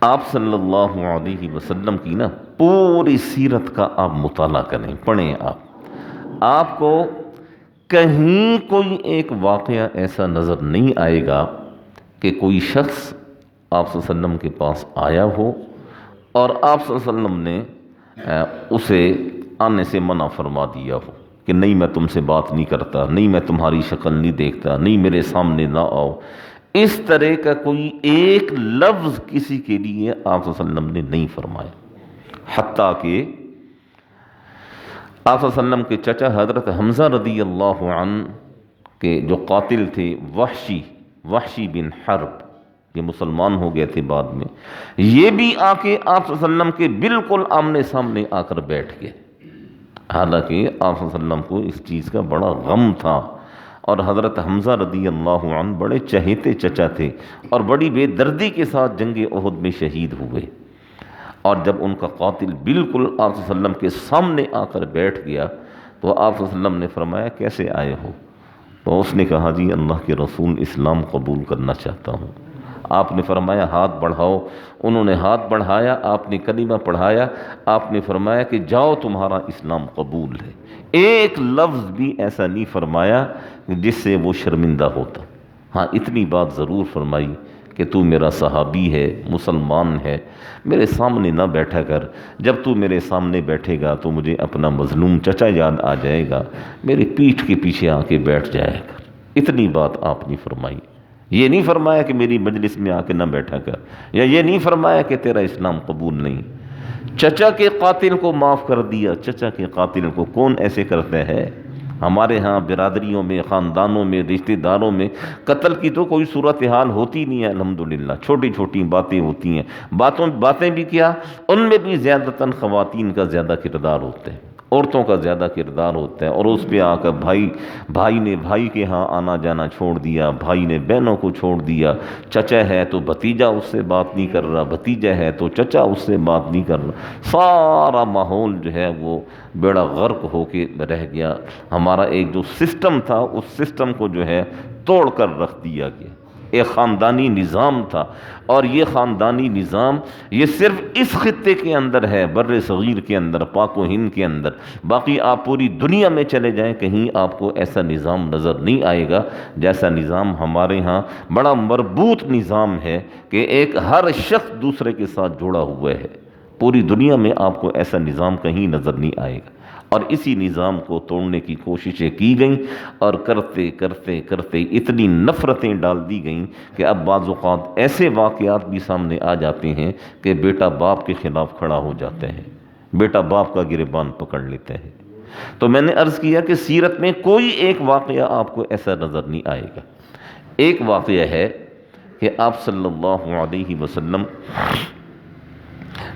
آپ صلی اللہ علیہ وسلم کی نا پوری سیرت کا آپ مطالعہ کریں، پڑھیں آپ کو کہیں کوئی ایک واقعہ ایسا نظر نہیں آئے گا کہ کوئی شخص آپ صلی اللہ علیہ وسلم کے پاس آیا ہو اور آپ صلی اللہ علیہ وسلم نے اسے آنے سے منع فرما دیا ہو کہ نہیں میں تم سے بات نہیں کرتا، نہیں میں تمہاری شکل نہیں دیکھتا، نہیں میرے سامنے نہ آؤ۔ اس طرح کا کوئی ایک لفظ کسی کے لیے آپ صلی اللہ علیہ وسلم نے نہیں فرمایا، حتیٰ کہ آپ صلی اللہ علیہ وسلم کے چچا حضرت حمزہ رضی اللہ عنہ کے جو قاتل تھے وحشی بن حرب، یہ مسلمان ہو گئے تھے بعد میں، یہ بھی آ کے آپ صلی اللہ علیہ وسلم کے بالکل آمنے سامنے آ کر بیٹھ گئے، حالانکہ آپ صلی اللہ علیہ وسلم کو اس چیز کا بڑا غم تھا، اور حضرت حمزہ رضی اللہ عنہ بڑے چہیتے چچا تھے اور بڑی بے دردی کے ساتھ جنگ احد میں شہید ہوئے، اور جب ان کا قاتل بالکل آپ صلی اللہ علیہ وسلم کے سامنے آ کر بیٹھ گیا تو آپ صلی اللہ علیہ وسلم نے فرمایا کیسے آئے ہو؟ تو اس نے کہا جی اللہ کے رسول اسلام قبول کرنا چاہتا ہوں۔ آپ نے فرمایا ہاتھ بڑھاؤ، انہوں نے ہاتھ بڑھایا، آپ نے کلمہ پڑھایا، آپ نے فرمایا کہ جاؤ تمہارا اسلام قبول ہے۔ ایک لفظ بھی ایسا نہیں فرمایا جس سے وہ شرمندہ ہوتا، ہاں اتنی بات ضرور فرمائی کہ تو میرا صحابی ہے، مسلمان ہے، میرے سامنے نہ بیٹھا کر، جب تو میرے سامنے بیٹھے گا تو مجھے اپنا مظلوم چچا یاد آ جائے گا، میری پیٹھ کے پیچھے آ کے بیٹھ جائے گا۔ اتنی بات آپ نے فرمائی، یہ نہیں فرمایا کہ میری مجلس میں آ کے نہ بیٹھا کر، یا یہ نہیں فرمایا کہ تیرا اسلام قبول نہیں۔ چچا کے قاتل کو معاف کر دیا، چچا کے قاتل کو کون ایسے کرتا ہے؟ ہمارے ہاں برادریوں میں، خاندانوں میں، رشتہ داروں میں قتل کی تو کوئی صورتحال ہوتی نہیں ہے الحمدللہ، چھوٹی چھوٹی باتیں ہوتی ہیں، باتیں بھی کیا، ان میں بھی زیادتاً خواتین کا زیادہ کردار ہوتا ہے، عورتوں کا زیادہ کردار ہوتا ہے، اور اس پہ آ کر بھائی نے بھائی کے ہاں آنا جانا چھوڑ دیا، بھائی نے بہنوں کو چھوڑ دیا، چچا ہے تو بھتیجا اس سے بات نہیں کر رہا، بھتیجا ہے تو چچا اس سے بات نہیں کر رہا، سارا ماحول جو ہے وہ بیڑا غرق ہو کے رہ گیا۔ ہمارا ایک جو سسٹم تھا اس سسٹم کو جو ہے توڑ کر رکھ دیا گیا، ایک خاندانی نظام تھا، اور یہ خاندانی نظام یہ صرف اس خطے کے اندر ہے، بر صغیر کے اندر، پاک و ہند کے اندر، باقی آپ پوری دنیا میں چلے جائیں کہیں آپ کو ایسا نظام نظر نہیں آئے گا جیسا نظام ہمارے ہاں بڑا مربوط نظام ہے کہ ایک ہر شخص دوسرے کے ساتھ جڑا ہوا ہے۔ پوری دنیا میں آپ کو ایسا نظام کہیں نظر نہیں آئے گا، اور اسی نظام کو توڑنے کی کوششیں کی گئیں، اور کرتے کرتے کرتے اتنی نفرتیں ڈال دی گئیں کہ اب بعض اوقات ایسے واقعات بھی سامنے آ جاتے ہیں کہ بیٹا باپ کے خلاف کھڑا ہو جاتا ہے، بیٹا باپ کا گریبان پکڑ لیتا ہے۔ تو میں نے عرض کیا کہ سیرت میں کوئی ایک واقعہ آپ کو ایسا نظر نہیں آئے گا۔ ایک واقعہ ہے کہ آپ صلی اللہ علیہ وسلم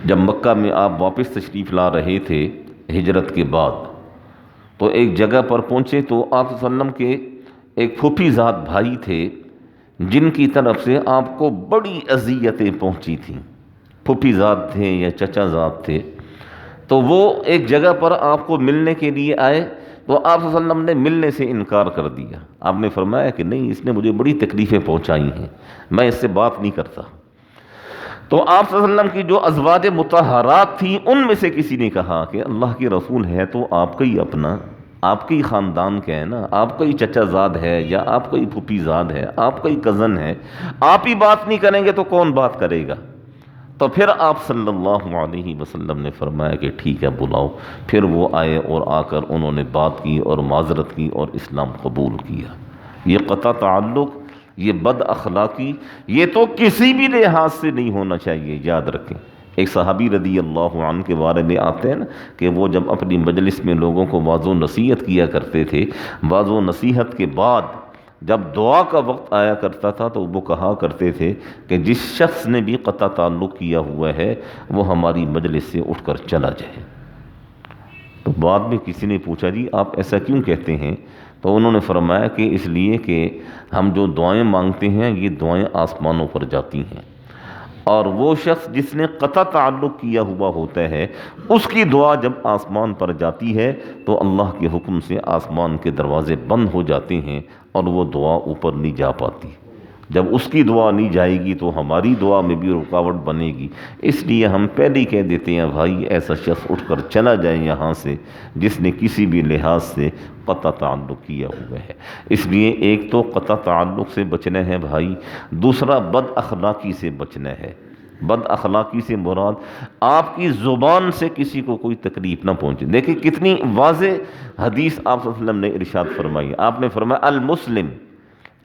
جب مکہ میں آپ واپس تشریف لا رہے تھے ہجرت کے بعد، تو ایک جگہ پر پہنچے تو آپ صلی اللہ علیہ وسلم کے ایک پھوپھی زاد بھائی تھے جن کی طرف سے آپ کو بڑی اذیتیں پہنچی تھیں، پھوپھی زاد تھے یا چچا زاد تھے، تو وہ ایک جگہ پر آپ کو ملنے کے لیے آئے، تو آپ صلی اللہ علیہ وسلم نے ملنے سے انکار کر دیا۔ آپ نے فرمایا کہ نہیں، اس نے مجھے بڑی تکلیفیں پہنچائی ہیں، میں اس سے بات نہیں کرتا۔ تو آپ صلی اللہ علیہ وسلم کی جو ازواج مطہرات تھیں ان میں سے کسی نے کہا کہ اللہ کے رسول ہے تو آپ کا ہی اپنا، آپ کا ہی خاندان کا ہے نا، آپ کا ہی چچا زاد ہے یا آپ کا ہی پھوپھی زاد ہے، آپ کا ہی کزن ہے، آپ ہی بات نہیں کریں گے تو کون بات کرے گا؟ تو پھر آپ صلی اللہ علیہ وسلم نے فرمایا کہ ٹھیک ہے بلاؤ۔ پھر وہ آئے اور آ کر انہوں نے بات کی اور معذرت کی اور اسلام قبول کیا۔ یہ قطع تعلق، یہ بد اخلاقی، یہ تو کسی بھی لحاظ سے نہیں ہونا چاہیے، یاد رکھیں۔ ایک صحابی رضی اللہ عنہ کے بارے میں آتے ہیں نا کہ وہ جب اپنی مجلس میں لوگوں کو واعظ و نصیحت کیا کرتے تھے، واعظ و نصیحت کے بعد جب دعا کا وقت آیا کرتا تھا تو وہ کہا کرتے تھے کہ جس شخص نے بھی قطع تعلق کیا ہوا ہے وہ ہماری مجلس سے اٹھ کر چلا جائے۔ تو بعد میں کسی نے پوچھا جی آپ ایسا کیوں کہتے ہیں؟ تو انہوں نے فرمایا کہ اس لیے کہ ہم جو دعائیں مانگتے ہیں یہ دعائیں آسمانوں پر جاتی ہیں، اور وہ شخص جس نے قطع تعلق کیا ہوا ہوتا ہے اس کی دعا جب آسمان پر جاتی ہے تو اللہ کے حکم سے آسمان کے دروازے بند ہو جاتے ہیں اور وہ دعا اوپر نہیں جا پاتی۔ جب اس کی دعا نہیں جائے گی تو ہماری دعا میں بھی رکاوٹ بنے گی۔ اس لیے ہم پہلے ہی کہہ دیتے ہیں بھائی ایسا شخص اٹھ کر چلا جائے یہاں سے جس نے کسی بھی لحاظ سے قطع تعلق کیا ہوا ہے۔ اس لیے ایک تو قطع تعلق سے بچنا ہے بھائی، دوسرا بد اخلاقی سے بچنا ہے۔ بد اخلاقی سے مراد آپ کی زبان سے کسی کو کوئی تکلیف نہ پہنچے۔ دیکھیں کتنی واضح حدیث آپ صلی اللہ علیہ وسلم نے ارشاد فرمائی۔ آپ نے فرمایا المسلم،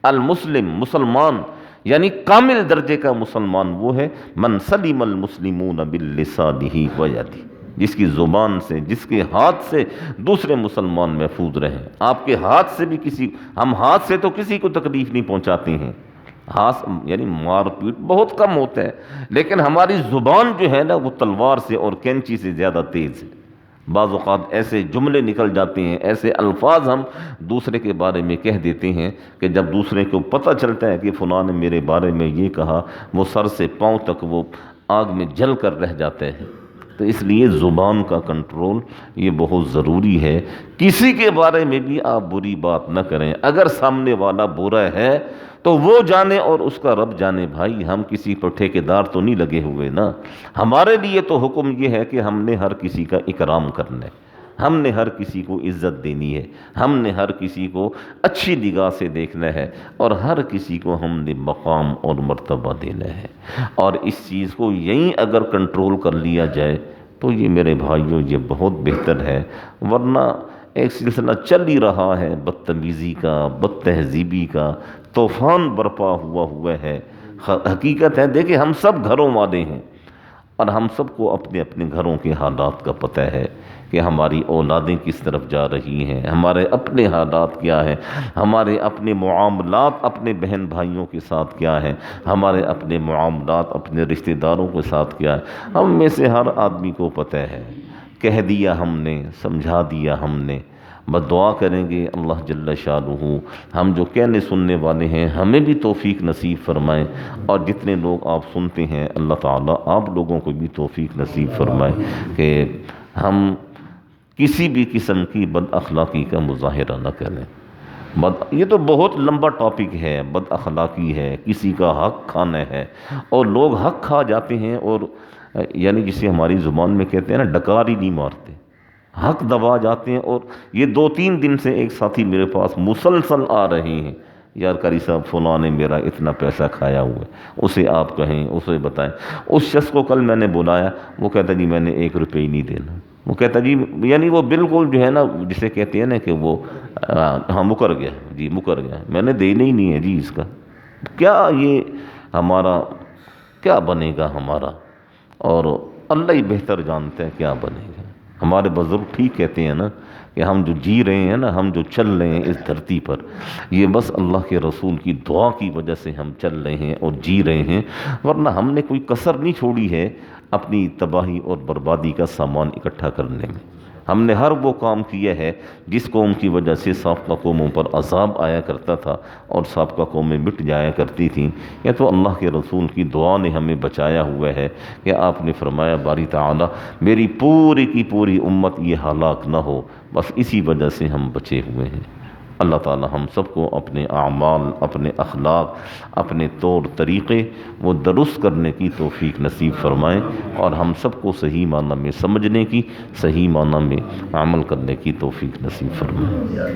المسلم مسلمان یعنی کامل درجے کا مسلمان وہ ہے من سلم المسلمون باللسانہ ویدہ، جس کی زبان سے، جس کے ہاتھ سے دوسرے مسلمان محفوظ رہیں۔ آپ کے ہاتھ سے بھی ہم ہاتھ سے تو کسی کو تکلیف نہیں پہنچاتے ہیں، ہاتھ یعنی مار پیٹ بہت کم ہوتا ہے، لیکن ہماری زبان جو ہے نا وہ تلوار سے اور کینچی سے زیادہ تیز ہے۔ بعض اوقات ایسے جملے نکل جاتے ہیں، ایسے الفاظ ہم دوسرے کے بارے میں کہہ دیتے ہیں کہ جب دوسرے کو پتہ چلتا ہے کہ فلاں نے میرے بارے میں یہ کہا، وہ سر سے پاؤں تک وہ آگ میں جل کر رہ جاتے ہیں۔ تو اس لیے زبان کا کنٹرول یہ بہت ضروری ہے۔ کسی کے بارے میں بھی آپ بری بات نہ کریں، اگر سامنے والا برا ہے تو وہ جانے اور اس کا رب جانے۔ بھائی ہم کسی پر ٹھیکیدار تو نہیں لگے ہوئے نا، ہمارے لیے تو حکم یہ ہے کہ ہم نے ہر کسی کا اکرام کرنا ہے، ہم نے ہر کسی کو عزت دینی ہے، ہم نے ہر کسی کو اچھی نگاہ سے دیکھنا ہے، اور ہر کسی کو ہم نے مقام اور مرتبہ دینا ہے۔ اور اس چیز کو یہیں اگر کنٹرول کر لیا جائے تو یہ میرے بھائیوں یہ بہت بہتر ہے، ورنہ ایک سلسلہ چل ہی رہا ہے بدتمیزی کا، بد تہذیبی کا، طوفان برپا ہوا ہے۔ حقیقت ہے دیکھیں ہم سب گھروں والے ہیں، اور ہم سب کو اپنے اپنے گھروں کے حالات کا پتہ ہے کہ ہماری اولادیں کس طرف جا رہی ہیں، ہمارے اپنے حالات کیا ہیں، ہمارے اپنے معاملات اپنے بہن بھائیوں کے ساتھ کیا ہیں، ہمارے اپنے معاملات اپنے رشتہ داروں کے ساتھ کیا ہے۔ ہم میں سے ہر آدمی کو پتہ ہے، کہہ دیا ہم نے، سمجھا دیا ہم نے۔ بس دعا کریں گے اللہ جل شانہ ہم جو کہنے سننے والے ہیں ہمیں بھی توفیق نصیب فرمائیں، اور جتنے لوگ آپ سنتے ہیں اللہ تعالیٰ آپ لوگوں کو بھی توفیق نصیب فرمائیں کہ ہم کسی بھی قسم کی بد اخلاقی کا مظاہرہ نہ کریں۔ یہ تو بہت لمبا ٹاپک ہے، بد اخلاقی ہے، کسی کا حق کھانا ہے، اور لوگ حق کھا جاتے ہیں، اور یعنی جسے ہماری زبان میں کہتے ہیں نا ڈکار ہی نہیں مارتے، حق دبا جاتے ہیں۔ اور یہ 2-3 دن سے ایک ساتھی میرے پاس مسلسل آ رہے ہیں، یار قاری صاحب فلاں نے میرا اتنا پیسہ کھایا ہوا ہے، اسے آپ کہیں، اسے بتائیں۔ اس شخص کو کل میں نے بلایا، وہ کہتا جی میں نے 1 روپے ہی نہیں دینا۔ وہ کہتا جی یعنی وہ بالکل جو ہے نا جسے کہتے ہیں نا کہ وہ ہاں مکر گیا، جی مکر گیا، میں نے دینا ہی نہیں ہے جی اس کا۔ کیا یہ ہمارا کیا بنے گا ہمارا؟ اور اللہ ہی بہتر جانتا ہے کیا بنے گا۔ ہمارے بزرگ ٹھیک کہتے ہیں نا کہ ہم جو جی رہے ہیں نا، ہم جو چل رہے ہیں اس دھرتی پر، یہ بس اللہ کے رسول کی دعا کی وجہ سے ہم چل رہے ہیں اور جی رہے ہیں، ورنہ ہم نے کوئی کسر نہیں چھوڑی ہے اپنی تباہی اور بربادی کا سامان اکٹھا کرنے میں۔ ہم نے ہر وہ کام کیا ہے جس قوم کی وجہ سے سابقہ قوموں پر عذاب آیا کرتا تھا اور سابقہ قومیں مٹ جایا کرتی تھیں، یہ تو اللہ کے رسول کی دعا نے ہمیں بچایا ہوا ہے کہ آپ نے فرمایا باری تعالیٰ میری پوری کی پوری امت یہ ہلاک نہ ہو، بس اسی وجہ سے ہم بچے ہوئے ہیں۔ اللہ تعالی ہم سب کو اپنے اعمال، اپنے اخلاق، اپنے طور طریقے وہ درست کرنے کی توفیق نصیب فرمائیں، اور ہم سب کو صحیح معنی میں سمجھنے کی، صحیح معنی میں عمل کرنے کی توفیق نصیب فرمائیں۔